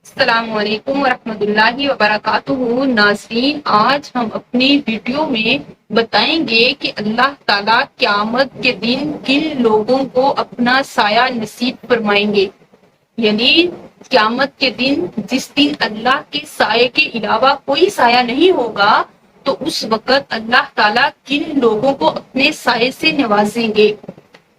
السلام علیکم ورحمۃ اللہ وبرکاتہ۔ ناظرین، آج ہم اپنی ویڈیو میں بتائیں گے کہ اللہ تعالیٰ قیامت کے دن کن لوگوں کو اپنا سایہ نصیب فرمائیں گے۔ یعنی قیامت کے دن جس دن اللہ کے سائے کے علاوہ کوئی سایہ نہیں ہوگا، تو اس وقت اللہ تعالیٰ کن لوگوں کو اپنے سائے سے نوازیں گے۔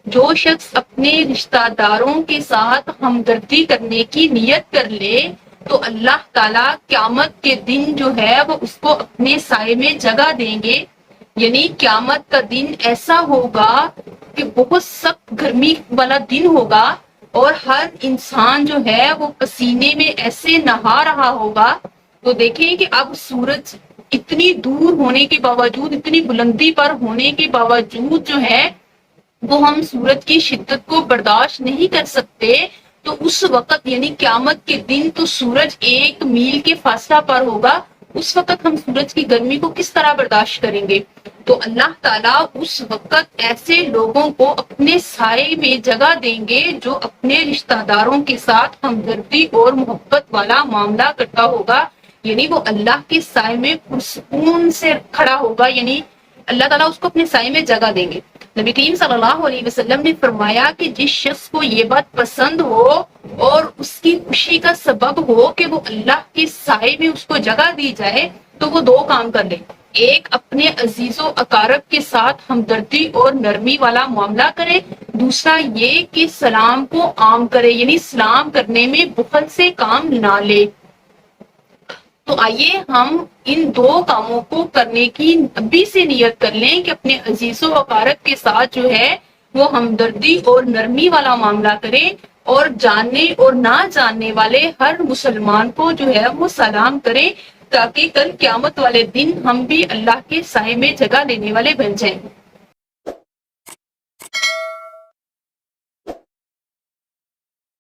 جو شخص اپنے رشتہ داروں کے ساتھ ہمدردی کرنے کی نیت کر لے تو اللہ تعالیٰ قیامت کے دن جو ہے وہ اس کو اپنے سائے میں جگہ دیں گے۔ یعنی قیامت کا دن ایسا ہوگا کہ بہت سخت گرمی والا دن ہوگا، اور ہر انسان جو ہے وہ پسینے میں ایسے نہا رہا ہوگا۔ تو دیکھیں کہ اب سورج اتنی دور ہونے کے باوجود، اتنی بلندی پر ہونے کے باوجود جو ہے وہ ہم سورج کی شدت کو برداشت نہیں کر سکتے۔ تو اس وقت یعنی قیامت کے دن تو سورج 1 میل کے فاصلہ پر ہوگا، اس وقت ہم سورج کی گرمی کو کس طرح برداشت کریں گے؟ تو اللہ تعالیٰ اس وقت ایسے لوگوں کو اپنے سائے میں جگہ دیں گے جو اپنے رشتہ داروں کے ساتھ ہمدردی اور محبت والا معاملہ کرتا ہوگا۔ یعنی وہ اللہ کے سائے میں پرسکون سے کھڑا ہوگا، یعنی اللہ تعالیٰ اس کو اپنے سائے میں جگہ دیں گے۔ نبی کریم صلی اللہ علیہ وسلم نے فرمایا کہ جس شخص کو یہ بات پسند ہو اور اس کی خوشی کا سبب ہو کہ وہ اللہ کے سائے میں اس کو جگہ دی جائے، تو وہ 2 کام کر لے۔ ایک، اپنے عزیز و اقارب کے ساتھ ہمدردی اور نرمی والا معاملہ کرے۔ دوسرا یہ کہ سلام کو عام کرے، یعنی سلام کرنے میں بخل سے کام نہ لے۔ تو آئیے ہم ان 2 کاموں کو کرنے کی ابھی سے نیت کر لیں کہ اپنے عزیز و اقارب کے ساتھ جو ہے وہ ہمدردی اور نرمی والا معاملہ کریں، اور جاننے اور نہ جاننے والے ہر مسلمان کو جو ہے وہ سلام کریں، تاکہ کل قیامت والے دن ہم بھی اللہ کے سائے میں جگہ لینے والے بن جائیں۔